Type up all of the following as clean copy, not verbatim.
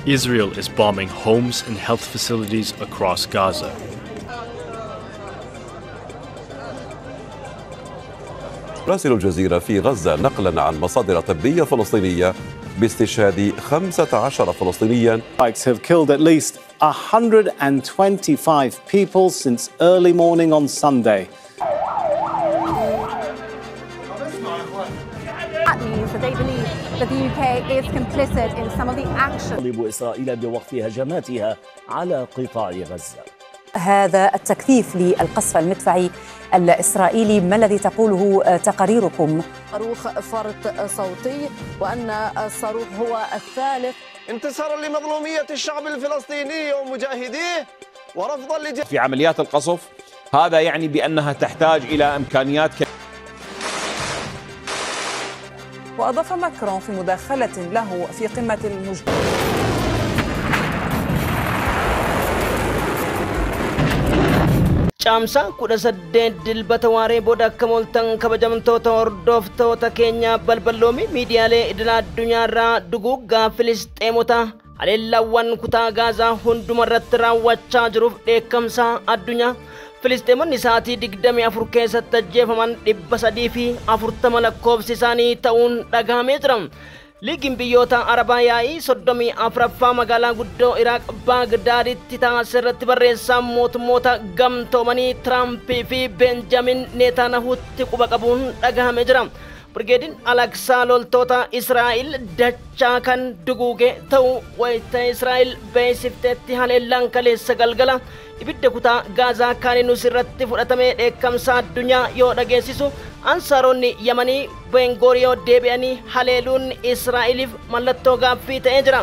Israel is bombing homes and health facilities across Gaza. تراسل الجزيرة في غزة نقلا عن مصادر طبية فلسطينية باستشهاد 15 فلسطينيا. Strikes have killed at least 125 people since early morning on Sunday. That means that they believe that the UK is complicit in some of the action. تطالب إسرائيل بوقف هجماتها على قطاع غزة. هذا التكثيف للقصف المدفعي الإسرائيلي، ما الذي تقوله تقاريركم؟ صاروخ فرط صوتي وأن الصاروخ هو الثالث. انتصارا لمظلومية الشعب الفلسطيني ومجاهديه ورفضا في عمليات القصف. هذا يعني بأنها تحتاج إلى إمكانيات وأضاف ماكرون في مداخلة له في قمة Caamsaa 18 dilbata waaree booda akka mooltan kabajamtoota hordoftoota keenya balballoomii miidiyaalee idila addunyaarraa duguuggaa Filisxeemota haleellaawwan kutaa Gaazaa hunduma irratti raawwachaa jiruuf dheekkamsa addunyaa. Filisxeemonni sa'aatii 24 keessatti ajjeefaman 340 lakkoofsi isaanii ta'uun dhagahamee jira. Liigiin biyyoota Arabaa yaa'ii 34ffaa magaalaa guddoo Iraaq Baagdaaditti taasise irratti barreessaan mootummoota gamtoomanii Tiraampii fi Benjamin Netanyahuutti quba qabuun dhagahamee jira. Brigeediin Alaksaa loltoota Israa'el dachaa kan duguuge ta'uu wayita Israa'el beeksifteetti haleellaan kaleessa galgala ibidda kutaa Gaazaa khaneninus irratti fudhatamee dheekkamsa addunyaa yoo dhageessisu Ansaaronni Yamanii Bengooriyoo deebi'anii haleeluun Israa'eliif mallattoo gaaffii ta'ee jira.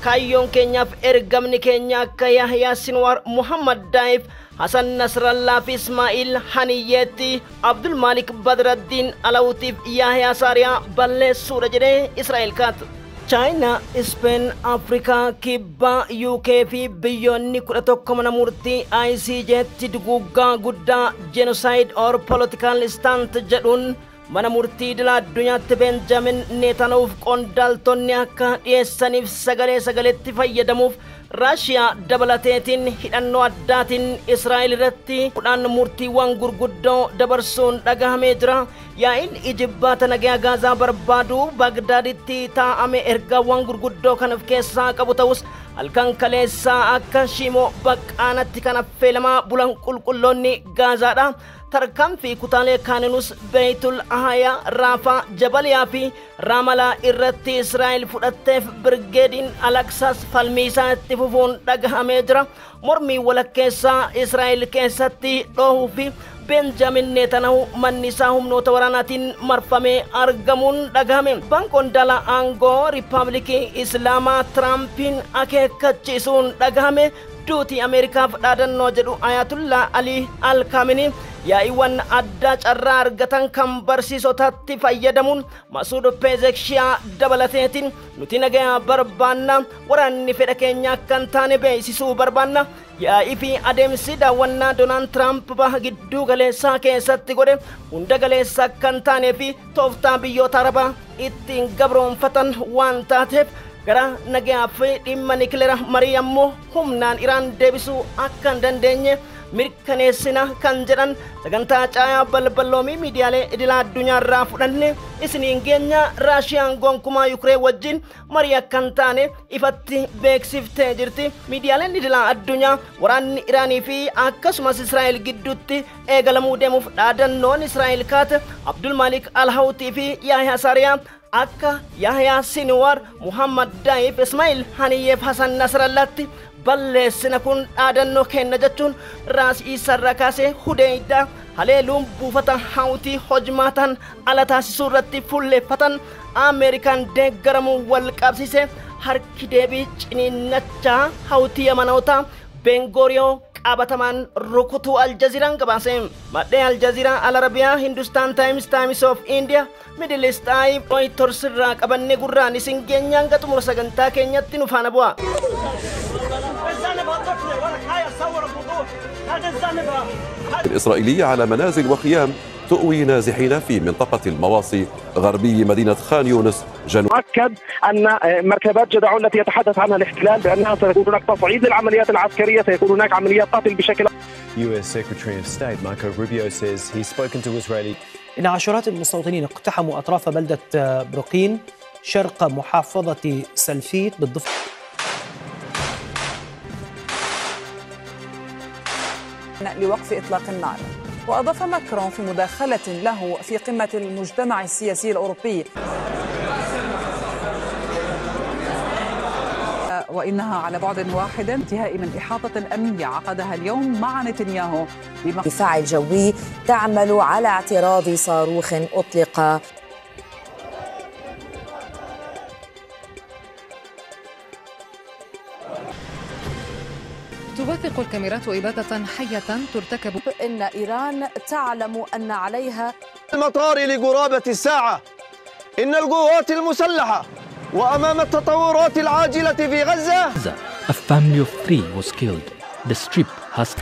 Kaayyoon keenyaaf ergamni keenya akka Yahyaa Sinwar, Muhammad Daif, Hasan Nasrallaa fi Ismaa'il Haniyyeetti Abdul Malik Badraddiin Alawutiif Yahyaa Saariyaa balleessuudha jedhee Israa'el kaatu. China, Spain, Afrikaa, Kibbaa, UK fi biyyoonni 11 mana murtii ICJ'tti duguuggaa guddaa Genocide or Political Stunt jedhuun mana murtii idila addunyaatti Benjamin Netanyahuuf qondaaltonni akka dhiyeessaniif sagaleetti fayyadamuuf Raashiyaa dabalateetiin hidhannoo addaatiin Israa'el irratti murtiiwwan gurguddoo dabarsuun dhagahamee jira. Yaa'iin ijibbaata nagaa Gaazaa barbaadu Baagdaaditti taa'ame ergaawwan gurguddoo kan of keessaa qabu ta'us halkan kaleessaa akka shimoo baqqaanatti kan affeelamaa bulan qulqulloonni Gaazaadha. Tarkaanfii kutaalee Khaneninus, Beetul Ahaya, Raafaa, Jabaliyaa fi Raamalaa irratti Israa'el fudhatteef Brigeediin Alaksaas falmiisaa itti fufuun dhagahamee jira. Mormii walakkeessaa Israa'el keessatti dhohuu fi Benjamin Netanyahu manni isaa humnoota waraanaatiin marfamee argamuun dhagahame. Qondaalaa aangoo Riippaabilikii Islaamaa Tiraampiin akeekkachiisuun dhagahame. Duutii Ameerikaaf dhaadannoo jedhu Ayatullah Ali Al-Khamenei yaa'iiwwan addaa carraa argatan kan barsiisotatti fayyadamuun Masuud Pezekshiyaa dabalateetiin nuti nagaa barbaanna, waraanni fedha keenya kan taane beeksisuu barbaanna. Yaa'ii fi adeemsi daawwannaa Doonaald Tiraamp baha gidduu galeessaa keessatti godhe hunda galeessa kan taanee fi tooftaa biyyoota Arabaa ittiin gabroonfatan waan taateef gara nagaa fi dhimma nikileera marii ammoo humnaan Iraan deebisuu akka hin dandeenye mirkaneessina kan jedhan sagantaa caayaa balballoomii miidiyaalee idila addunyaarraa fudhanne isiniin geenya. Raashiyaan gonkumaa Yukreen wajjin marii akka hin taane ifatti beeksiftee jirti. Miidiyaaleen idila addunyaa waraanni Iraanii fi akkasumas Israa'el gidduutti eegalamuu deemuuf dhaadannoon Israa'el kaate Abdul Malik Al-Hawtii fi Yahyaa Saariyaa akka Yahyaa Sinwar, Muhammad Daif, Ismaa'il Haniyyeef Hasan Nasrallaatti balleessina kun dhaadannoo kenna jechuun raasii sarara kaasee Hudeydaa haleeluun buufata Hawtii hojmaatan ala taasisuu irratti fuulleeffatan Ameerikaan deeggaramuun wal qabsiise harki deebii ciniinnachaa Hawtii Yamanoota Bengooriyoo qabatamaan rukutuu Aljaziiraan gabaase. Madde Aljaziiraa, Al-Arabiyaa, Hindustan Times, Times of India, Middle East Eye, Reuters irraa qabanne gurraan isin geenyaan gaxumura sagantaa keenyatti nu faana bu'a. الإسرائيلية على منازل وخيام تؤوي نازحين في منطقة المواصي غربي مدينة خان يونس مؤكد أن مركبات جدعون التي يتحدث عنها الاحتلال بأنها سيكون هناك تصعيد للعمليات العسكرية، سيكون هناك عمليات قتل بشكل. US Secretary of State Marco Rubio says he's spoken to Israeli. إن عشرات المستوطنين اقتحموا أطراف بلدة بروقين شرق محافظة سلفيت بالضفة. لوقف إطلاق النار. وأضاف ماكرون في مداخلة له في قمة المجتمع السياسي الأوروبي وإنها على بعد واحد انتهاء من إحاطة أمنية عقدها اليوم مع نتنياهو. الدفاع الجوي تعمل على اعتراض صاروخ أطلق. توثق الكاميرات إبادة حية ترتكب. إن إيران تعلم أن عليها المطار لقرابة الساعة. إن القوات المسلحة وأمام التطورات العاجلة في غزة. A family of 3 was killed. The strip has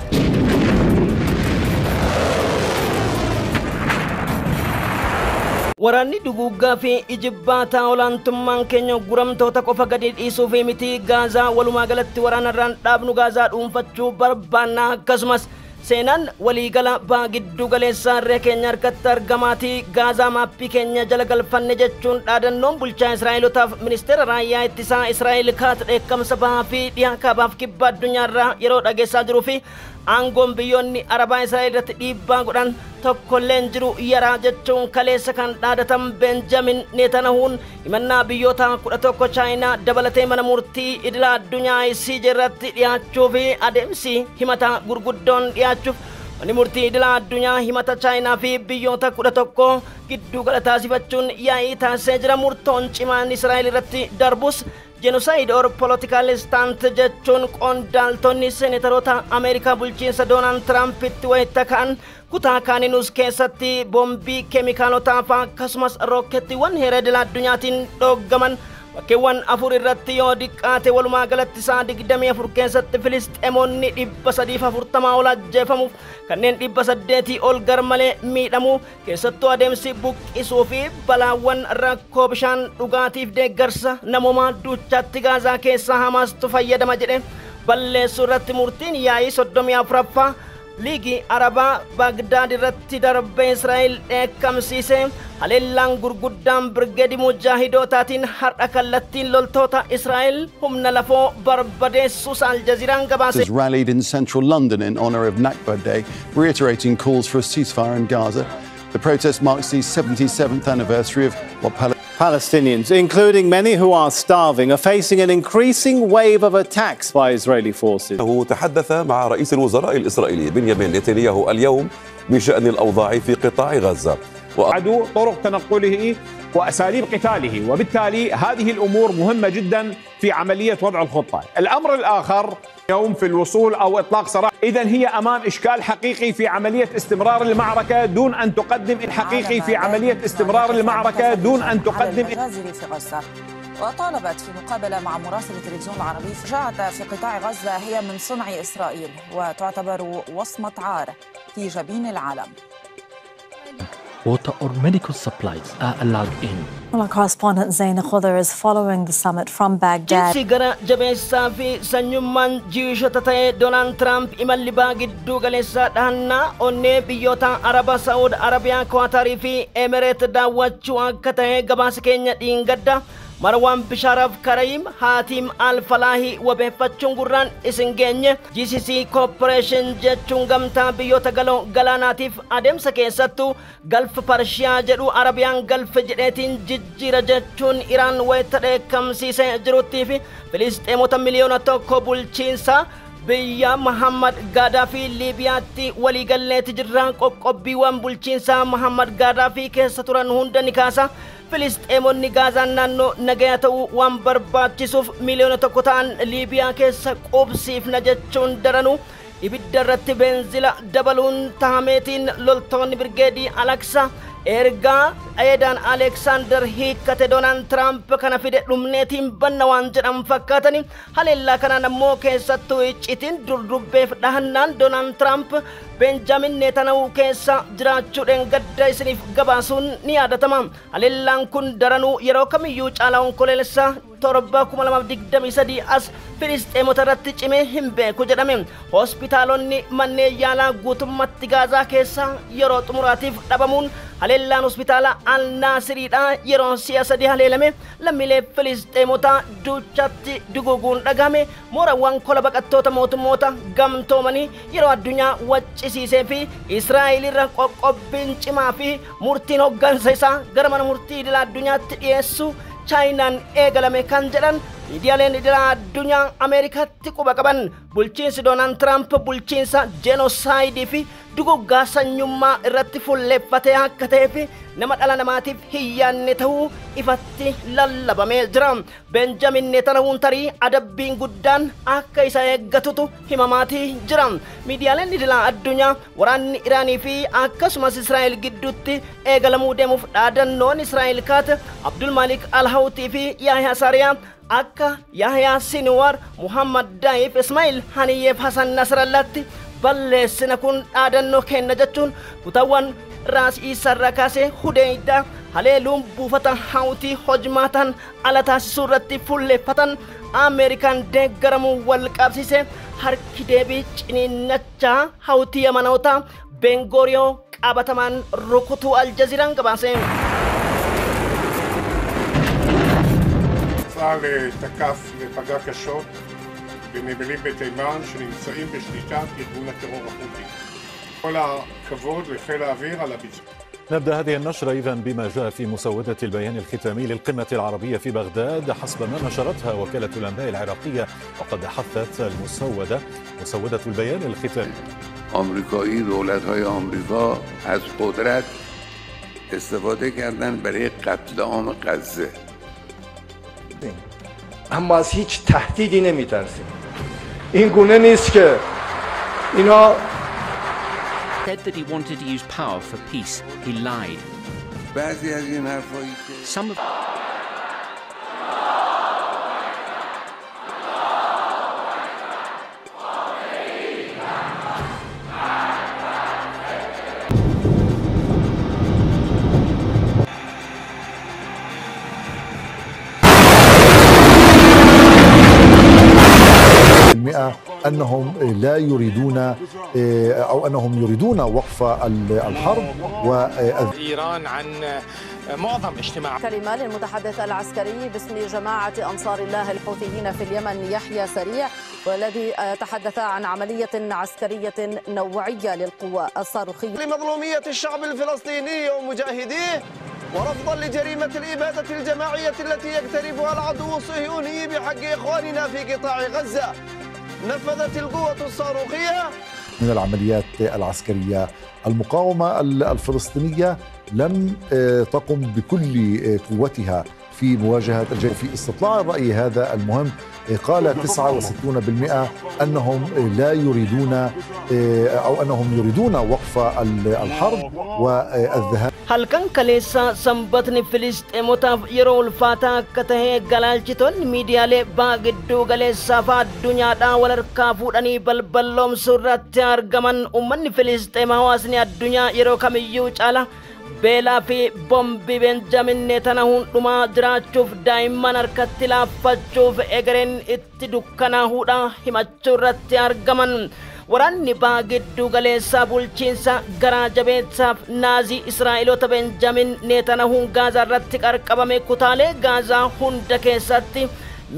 Waraanni duguuggaa fi ijibbaata olaantummaan keenya guramtoota qofa gadi dhiisuu fi miti Gaazaa walumaa galatti waraanarraan dhaabnu Gaazaa dhuunfachuu barbaanna akkasumas seenaan waliigala baagiddu galeessaa irree keenya harkatti argamaatii Gaazaa maappii keenya jala galfanne jechuun dhaadannoon bulchaa Israa'elotaaf ministeera raayyaa ittisaa Israa'el kaat dheekkamsa bahaa fi dhiyaa kaabaaf kibba addunyaarraa yeroo dhageessaa jiruu fi aangoon biyyoonni Arabaa Israa'el irratti dhiibbaa godhan tokkolleen jiru yaraa jechuun kaleessa kan dhaadatan Benjamin Netanyahuun himannaa biyyoota 11 Chaayinaa dabalatee mana murtii idila addunyaa ICJ irratti dhiyaachuu fi adeemsi himata gurguddoon dhiyaachuuf manni murtii idila addunyaa himata Chaayinaa fi biyyoota 11 gidduu gala taasifachuun yaa'ii taasisee jira. Murtoon cimaan Israa'el irratti darbus Genocide or political stunt jechuun qondaaltonni seenataroota Ameerikaa bulchiinsa Donald Trumpitti wayita ka'an kutaa khaneninus keessatti boombii keemikaalotaa fi akkasumas rookettiiwwan heera addunyaatiin dhoogaman bakkeewwan 4 irratti yoo diqqaate walumaa galatti isaa 24 keessatti Filisxeemonni 340 ol ajjeefamuuf kanneen 800 ol garmalee miidhamu keessattuu adeemsi buqqisuu fi balaawwan rakkoo bishaan dhugaatiif deeggarsa namoomaa duuchaatti Gaazaa keessaa Hamaastu fayyadama jedhe balleessuu irratti murtiin yaa'ii 34ffaa Liigi Arabaa Bagdaad irratti darbee Israa'el dheekkamsiise Haleellaan gurguddaan birgeedii mujaahidootaatiin har'a kallattiin loltoota Israa'el humna lafoo barbadeessuus Aljaziiraan gabaase. Rallied in central London in honor of Nakba Day, reiterating calls for a ceasefire in Gaza. The protest marks the 77th anniversary of what Palestinians, including many who are starving, are facing an increasing wave of attacks by Israeli forces. هو تحدث مع رئيس الوزراء الإسرائيلي بنيامين نتنياهو اليوم بشأن الأوضاع في قطاع غزة. وعدو طرق تنقله وأساليب قتاله، وبالتالي هذه الأمور مهمة جدا في عملية وضع الخطة. الأمر الآخر يوم في الوصول أو إطلاق سراح، إذن هي أمام إشكال حقيقي في عملية استمرار المعركة دون أن تقدم حقيقي في عملية استمرار المعركة دون أن تقدم في غزة. وطالبت في مقابلة مع مراسل التلفزيون العربي فجاعة في قطاع غزة هي من صنع إسرائيل وتعتبر وصمة عار في جبين العالم. Water or medical supplies are allowed in. Our correspondent Zaina Khudar is following the summit from Baghdad. Sigara jabeessaa fi sanyummaan jiishota ta'e Donald Trump imalli gidduu galeessaa dhahannaa onnee biyyoota Araba Saud Arabiyaa Qaatarii fi Emirate daawwachuu akka ta'e gabaasa keenya dhiingadda Marwan Bishaaraaf Karaim Hatim Al-Falahi wabeeffachuun gurraan isin geenye GCC Corporation jechuun gamtaa biyyoota galaanaatiif adeemsa keessattuu Galf Parshiyaa jedhu Arabiyaan Galf jedheetiin jijjiira jechuun Iraan wayita dheekkamsiisee jirutti fi Filisxeemota miliyoona 1 bulchiinsa biyya Muhammad Gaddafi Libiyaatti waliigalleetti jirran qoqqobbiiwwan bulchiinsa Muhammad Gaddafi keessa turan hunda ni kaasa. Filisxeemonni Gaazaan naannoo nagaya ta'uu waan barbaachisuuf miliyoona 1 ta'an Libiyaa keessa qubsiifna jechuun daranu ibidda irratti beenzila dabaluun tahameetiin loltoonni birgeedii Alaksa erga aydan Alexander hiikkate Donald Trump kana fide dhumneetiin banna waan jedhan fakkaatani Haleella kana nammoo keessattuu iccitiin durdubbeef dhahannaan Donald Trump Benjamin Netanyahu keessa jiraachuudhaan gadda isiniif gabaasuun ni yaadatama. Haleellaan kun daranuu yeroo kamiyyuu caalaa onkoloolessa torba 2023 as Filisxeemota irratti cimee hin beeku jedhame. Hospitaalonni manneen yaalaa guutummaatti Gaazaa keessa yeroo xumuraatiif dhabamuun Haleellaan hospitaala Al-Naasiriidha yeroo si'a 3 haleelame lammiilee Filisxeemota duuchatti duguuguun dhagahame moorawwan kola baqattoota mootummoota gamtoomanii yeroo addunyaa waccisiisee fi Israa'el irra qoqqobbiin cimaa fi murtiin hoggansa isaa gara mana murtii idil addunyaatti dhiyeessu Chaayinaan eegalame kan jedhan miidiyaaleen idil addunyaa Ameerikaatti quba qaban bulchiinsi Donald Trump bulchiinsa Genocide fi duguggaa sanyummaa irratti fuulleeffatee akka ta'ee fi nama dhala namaatiif hin yaanne ta'uu ifatti lallabamee jira. Benjamin Netanyahuun tarii adabbiin guddaan akka isa eeggatutu himamaatii jira. Miidiyaaleen idil addunyaa waraanni Iraanii fi akkasumas Israa'el gidduutti eegalamuu deemuuf dhaadannoon Israa'el kaate Abdul Malik Al-Houthi fi Yahya Sariyaa akka Yahya Sinwar Muhammad Daif Ismail Haniyyeef Hasan Nasrallatti balleessina kun dhaadannoo kenna jechuun kutaawwan raas isarraa kaasee Hudeyda haleeluun buufata Houthi hojmaatan ala taasisuu irratti fuulleeffatan Ameerikaan deeggaramuu wal qabsiise harki deebii ciniinnachaa Houthi yamanoota Bengoriyoo qabatamaan rukutuu Aljaziiraan gabaase. צה"ל תקף ופגע קשות בנמלים בתימן שנמצאים בשליטת ארגון הטרור החות'י. כל הכבוד לחיל האוויר על הביצוע. نبدأ هذه النشرة إذن بما جاء في مسودة البيان الختامي للقمة العربية في بغداد حسب ما نشرتها وكالة الأنباء العراقية وقد حثت مسودة البيان الختامي آمریکایی دولت‌های آمریکا از قدرت استفاده کردن برای قتل عام غزه. اما از هیچ تهدیدی نمی‌ترسیم. این گونه نیست که اینا said that he wanted to use power for peace. He lied. بعضی از این حرفایی که Some of أنهم لا يريدون أو أنهم يريدون وقف الحرب إيران عن معظم اجتماع. كلمة للمتحدث العسكري باسم جماعة أنصار الله الحوثيين في اليمن يحيى سريع والذي تحدث عن عملية عسكرية نوعية للقوى الصاروخية لمظلومية الشعب الفلسطيني ومجاهديه ورفضا لجريمة الإبادة الجماعية التي يقترفها العدو الصهيوني بحق إخواننا في قطاع غزة. نفذت القوة الصاروخية من العمليات العسكرية. المقاومة الفلسطينية لم تقم بكل قوتها في مواجهة الجيش. في استطلاع الرأي هذا المهم قال 69% أنهم لا يريدون أو أنهم يريدون وقف الحرب والذهاب. هل كان كليسا سنبتني فلسطيموتاف يرو الفاتا كته غلالچتون ميديالي باغدو غليسا فا دنيا دا ولركافو دني بلبلوم سورات ارغمن امن فلسطيم حواسني الدنيا يرو كميو چالا beelaa fi bombi Benjamin Netanyahuun dhumaa jiraachuuf daa'imman harkatti laaffachuuf egereen itti dukkanaa'uudha himachuu irratti argaman. Waraanni gidduu galeessaa bulchiinsa garaa jabeessaaf naazii Israa'eloota Benjamin Netanyahuun Gaazaa irratti qarqabame kutaalee Gaazaa hunda keessatti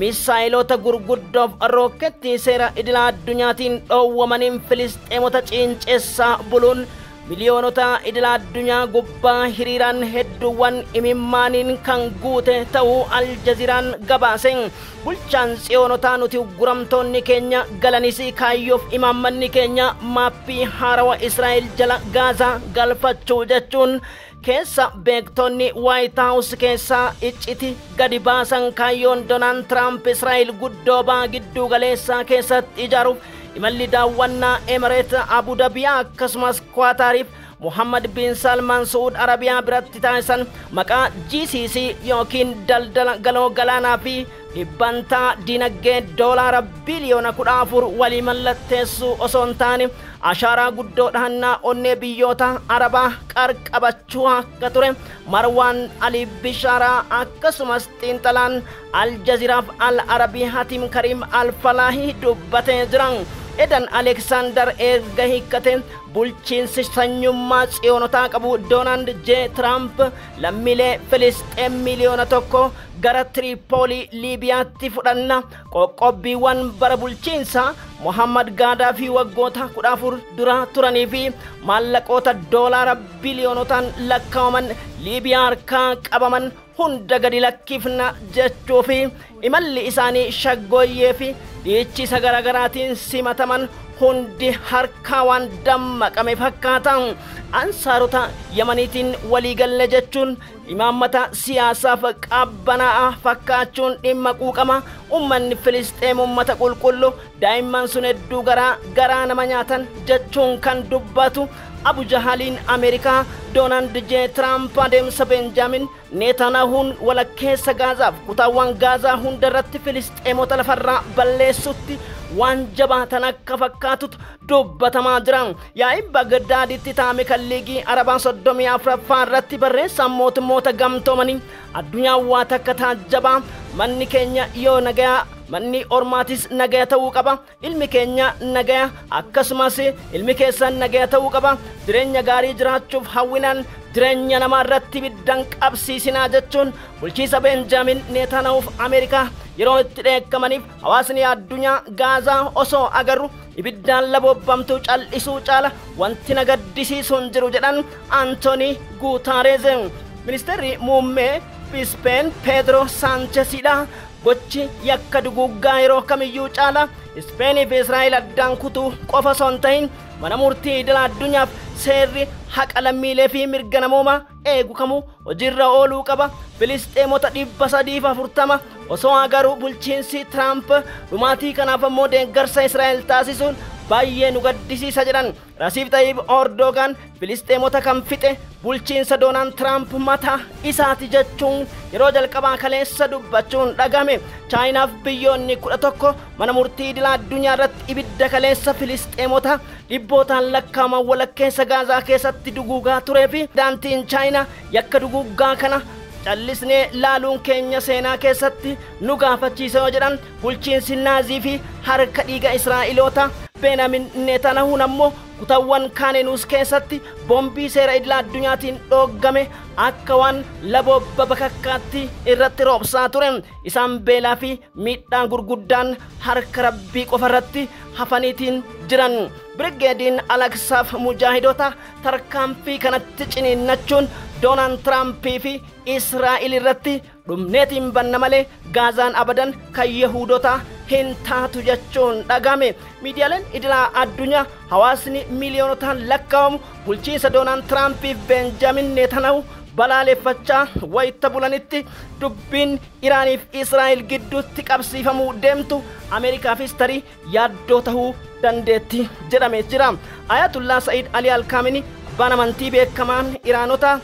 misaa'ilota gurguddoof rooketii seera idila addunyaatiin dhoowwamaniin Filisxeemota ciinceessaa buluun miliyoonota idila addunyaa gubbaa hiriiraan hedduuwwan imimmaaniin kan guute ta'uu Aljaziiraan gabaaseen bulchaan tsiyoonota nuti guramtoonni keenya galanisii kaayyoof imaammanni keenya maappii haarawa Israa'el jala Gaazaa galfachuu jechuun keessa beektonni White House keessa icciti gadi baasan kaayyoon Donald Trump Israa'el guddoo gidduu galeessaa keessatti ijaaruuf imalli daawwannaa Emirates Abu Dhabi akkasumas Qaatariif Muhammad bin Salman Saud Arabiyaa biratti taasisan maqaa GCC yookiin daldala galoo galaanaa fi dhibbantaa dinagdee doolaara biliyoona 14 walii mallatteessuu osoo hin taane ashaaraa guddoo dhahannaa onnee biyyoota Arabaa qarqabachuu akka ture Marwaan Ali Bishaaraa akkasumas xiinxalaan Al-Jazeeraaf Al-Arabii Hatim Karim Al-Falaahi dubbatee jiran. Edan Alexander erga hiikkate bulchiinsi sanyummaa tsiyonotaa qabu Donald J. Trump lammiilee Filisxeem miliyoona 1 gara Tripoli Liibiyaatti fudhanna qoqqobbiiwwan bara bulchiinsa Muhammad Gaddafi waggoota 14 dura turanii fi maallaqoota doolaara biliyoonotaan lakkaa'aman Liibiyaa harkaa qabaman hunda gadi lakkifna jechuu fi imalli isaanii shaggooyyee fi dhiichisa garaagaraatiin simataman hundi harkaa waan dammaqame fakkaatan ansaarota Yamaniitiin waliigalle jechuun imaammata siyaasaaf qabbanaa fakkaachuun dhimma quuqama ummanni Filisxeem ummata qulqullu daa'imman sun hedduu garaa nama nyaatan jechuun kan dubbatu Abu Jahaliin Ameerikaa Donald J. Trump adeemsa Benjamin Netanyahuun walakkeessa Gaazaaf kutaawwan Gaazaa hundarratti Filisxeemota lafarraa balleessutti waan jabaatan akka fakkaatutu dubbatamaa jiran yaa'ii Bagdaaditti taa'ame kan liigii Arabaa 34ffaa irratti barreessaan mootummoota gamtoomanii addunyaa waa takka taajjabaa manni keenya yoo nagayaa manni ormaatis nagaya ta'uu qaba ilmi keenya nagaya akkasumas ilmi keessan nagaya ta'uu qaba jireenya gaarii jiraachuuf hawwinaan jireenya namaa irratti biddan qabsiisinaa jechuun bulchiisa Benjamin Netanyahuuf Ameerikaa yeroo itti dheekkamaniif hawaasni addunyaa Gaazaa osoo agarru ibiddaan labobbamtuu cal'isuu caala wanti nagaddisiisuun jiru jedhan Anthony Guterres. Ministeerri muummee Spain Pedro Sanchezidha gochi yakka duguggaa yeroo kamiyyuu caala Spain fi Israa'el addaan kutuu qofa osoo hin ta'in mana murtii idil addunyaaf seerri haqa lammiilee fi mirga namoomaa eegu kamuu hojiirra ooluu qaba. Filisxeemota 340 osoo agaruu bulchiinsi Trump dhumaatii kanaaf ammoo deeggarsa Israa'el taasisuun baay'ee nu gaddisiisa jedhan. Rasiif Tayyib Erdogan Filisxeemota kan fixe bulchiinsa Donald Trump mataa isaati jechuun yeroo jalqabaa kaleessa dubbachuun dhagame. Chaayinaaf biyyoonni 11 mana murtii idil addunyaa irratti ibidda kaleessa Filisxeemota dhibbootaan lakkaa'aman walakkeessa Gaazaa keessatti duguugaa turee fi daantiin Chaayinaa yakka duguugaa kana callisnee laaluun keenya seenaa keessatti nu gaafachiisa yoo jedhan bulchiinsi Naazii fi harka dhiiga Israa'eloota Benjamin Netanyahuun ammoo kutaawwan khaneninus keessatti bombii seera idil addunyaatiin dhoggame akka waan labobba bakakkaatti irratti roobsaa ture. Isaan beelaa fi miidhaan gurguddaan harka rabbii qofarratti hafaniitiin jiran. Brigeediin Alaksaaf mujaahidota tarkaanfii kanatti ciniinnachuun Donald Trump fi Israa'el irratti dhumneetiin banna malee Gaazaan abadan kan Yahuudota hin taatu jechuun dhagame. Miidiyaaleen idilaa addunyaa hawaasni miliyoonotaan lakkaa'amu bulchiinsa Donald Trump fi Benjamin Netanyahu balaaleffachaa wayita bulanitti dubbiin Iraaniif Israa'el gidduutti qabsiifamuu deemtu Ameerikaafis tarii yaaddoo ta'uu dandeetti jedhamee jira. Ayatullah Said Ali Al-Khamenei abbaan amantii beekamaan Iraanota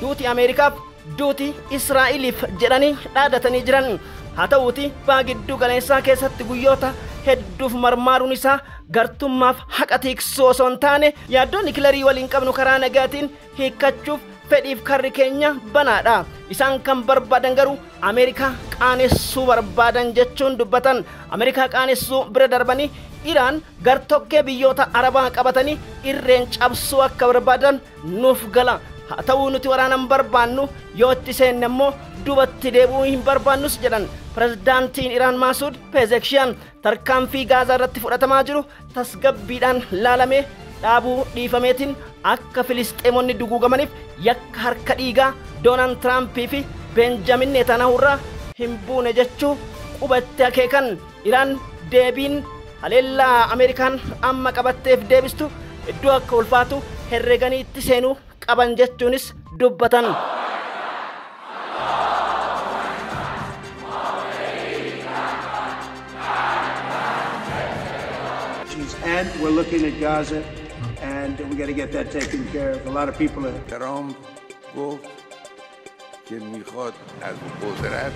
duuti Ameerikaaf duuti Israa'eliif jedhanii dhaadatanii jiran. haa ta'uuti baagiddu galeessaa keessatti guyyoota hedduuf marmaaruun isaa gartummaaf haqa tiksuu osoo hin taane yaaddoon Hitlerii waliin qabnu karaa nagaatiin hiikkachuuf fedhiif karri keenya banaadha. Isaan kan barbaadan garuu Ameerikaa qaanessuu barbaadan jechuun dubbatan. Ameerikaa qaanessuu bira darbanii Iraan gartokkee biyyoota Arabaa qabatanii irreen cabsuu akka barbaadan nuuf gala. haa ta'uu nuti waraanan barbaannu yoo itti seenne immoo dubatti deebi'uu hin barbaannus jedhan. Pirezidaantiin Iraan Maasuud Pezekshiyan tarkaanfii Gaazaa irratti fudhatamaa jiru tasgabbiidhaan laalamee dhaabuu dhiifameetiin akka Filisxeemonni duguugamaniif yakka harka dhiigaa Donald Trump fi Benjamin Netanyahu irraa hin buune jechuu qubatti akeekan. Iraan deebiin haleellaa Ameerikaan amma qabatteef deebistu iddoo akka ulfaatu herreganii itti seenuu qaban jechuunis dubbatan. And we're looking at Gaza and we got to get that taken care of. A lot of people are. ترامپ گفت که میخواد از قدرت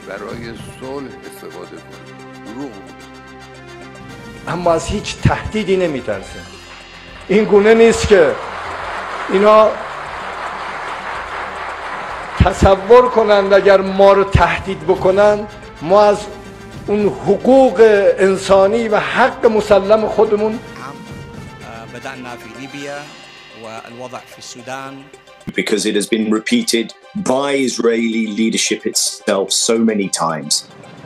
برای صلح استفاده کنه. دروغ بود. اما از هیچ تهدیدی نمیترسیم. این گونه نیست که اینا تصور کنند اگر ما رو تهدید بکنن ما از اون حقوق انسانی و حق مسلم خودمون بدأنا في ليبيا والوضع في السودان. Because it has been repeated by Israeli leadership itself so many times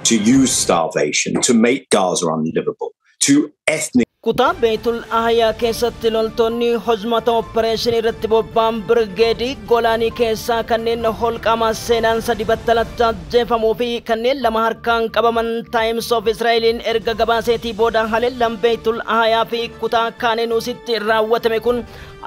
to use starvation, to make Gaza unlivable, to ethnic. kutaa beetul ahyaa keessatti loltoonni hojmata opereeshinii irratti bobba'an birgeedii golaanii keessaa kanneen holqama seenaan sadi battalatti ajjeefamuu fi kanneen lama harkaan qabaman Times of Israelin erga gabaaseetii booda haleellaan beetul ahyaa fi kutaa khanenusitti raawwatame kun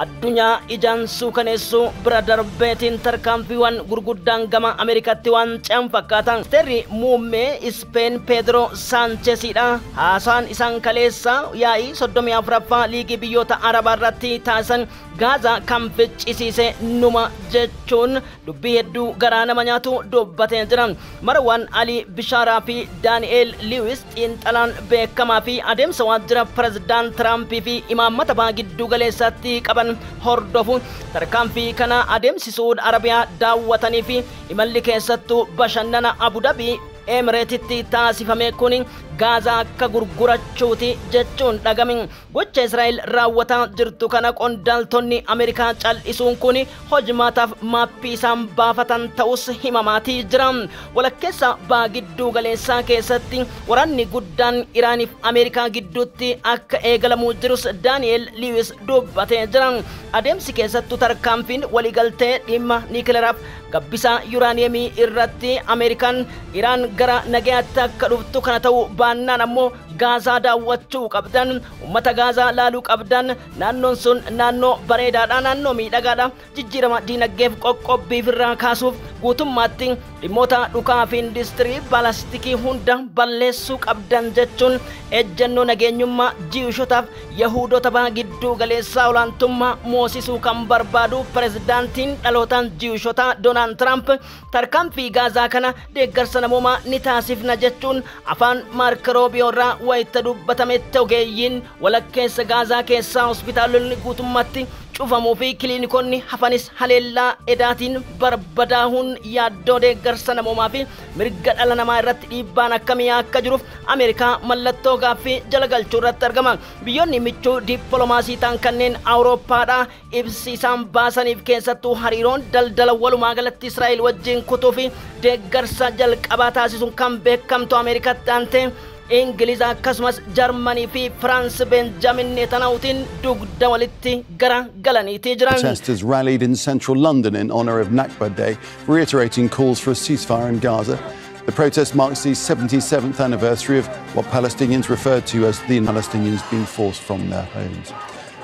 addunyaa ijaan suukaneessuu bira darbeetiin tarkaanfiiwwan gurguddaan gama Ameerikaatti waan ce'an fakkaatan. Terri muummee Ispeen Pedro Sanchesidha. Haasaan isaan kaleessa yaa'ii 34ffaa liigii biyyoota Arabaa irratti taasisan Gaza kan ficcisiise numa jechuun dubbii hedduu garaa nama nyaatu dubbatee jiran. Marwan Ali Bishaaraa fi Daani'eel Liwis xiinxalaan beekamaa fi adeemsa waajjira Pireezidaant Tiraampii fi imaammata ba'aa giddu galeessaatti qaban hordofu tarkaanfii kana adeemsisuun Arabiyaa daawwatanii fi imalli keessattuu bashannana Abu Dhabii Emiratitti taasifame kun Gaza akka gurgurachuuti jechuun dhagamin gocha Israa'el raawwataa jirtu kana qondaaltonni Ameerikaa cal'isuun kun hojmaataaf maappii isaan baafatan ta'us himamaatii jira. Walakkeessa ba'aa giddu galeessaa keessatti waraanni guddaan Iraaniif Ameerikaa gidduutti akka eegalamuu jirus Daani'eel Liwis dubbatee jira. Adeemsi keessattuu tarkaanfiin waliigaltee dhimma niikileraaf gabbisa yuraaniyeemii irratti Ameerikaan Iraan gara nagayaatti akka dhuftu kana ta'uu baannaan ammoo Gaza daawwachuu qabdan ummata Gaza laaluu qabdan naannoon sun naannoo bareedaadha naannoo miidhagaadha jijjiirama diinagdeef qoqqobbiif irraa kaasuuf guutummaatti dhimmoota dhukaa fi industirii balastikii hunda balleessuu qabdan jechuun ejjennoo nageenyummaa jiwishotaaf Yahuudota ba'aa giddu galeessaa olaantummaa moosisuu kan barbaadu Pireezidaantiin dhalootaan jiwishotaa Doonaald Tiraamp tarkaanfii Gaazaa kana deeggarsa namoomaa ni taasifna jechuun afaan Maarko Roobiyoo irraa wayita dubbatametti ogeeyyiin walakkeessa Gaazaa keessaa hospitaalonni guutummaatti cufamuu fi kiliinikonni hafanis haleellaa edaatiin barbadaa'uun yaaddoo deeggarsa namoomaa fi mirga dhala namaa irratti dhiibbaan akkamii akka jiruuf Ameerikaa mallattoo gaaffii jala galchuu irratti argama. Biyyoonni michuu dippiloomaasii ta'an kanneen Awurooppaadha ibsi isaan baasaniif keessattuu hariiroon daldala walumaa galatti Israa'el wajjin kutuu fi deeggarsa jalqabaa taasisuun kan beekamtu Ameerikaatti aantee Ingiliz akkasumas Jarmanii fi Firaans Benjamin Netanyahuutiin dugda walitti gara galaniitii jiran. Protesters rallied in central London in honour of Nakba Day, reiterating calls for a ceasefire in Gaza. The protest marks the 77th anniversary of what Palestinians referred to as the Palestinians being forced from their homes.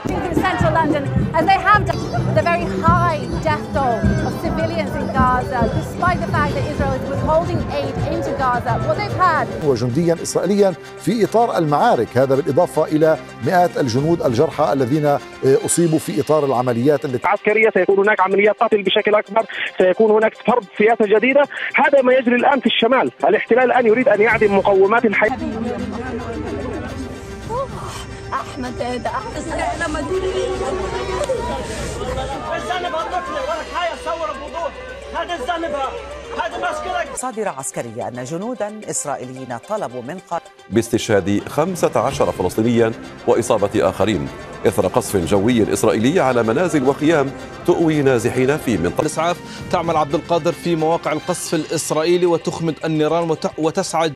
In central London, as they have the very high death toll of civilians in Gaza, despite the fact that Israel is withholding aid into Gaza, what they've had وجنديا إسرائيليا في إطار المعارك، هذا بالإضافة إلى مئات الجنود الجرحى الذين أصيبوا في إطار العمليات العسكرية. سيكون هناك عمليات قتل بشكل أكبر، سيكون هناك فرض سياسة جديدة. هذا ما يجري الآن في الشمال. الاحتلال الآن يريد أن يعدم مقومات الحياة. أحمد هذا صادرة عسكرية أن جنودا إسرائيليين طلبوا من باستشهاد 15 فلسطينيا وإصابة آخرين إثر قصف جوي إسرائيلي على منازل وخيام تؤوي نازحين في منطقة الإسعاف. تعمل عبد القادر في مواقع القصف الإسرائيلي وتخمد النيران وتسعى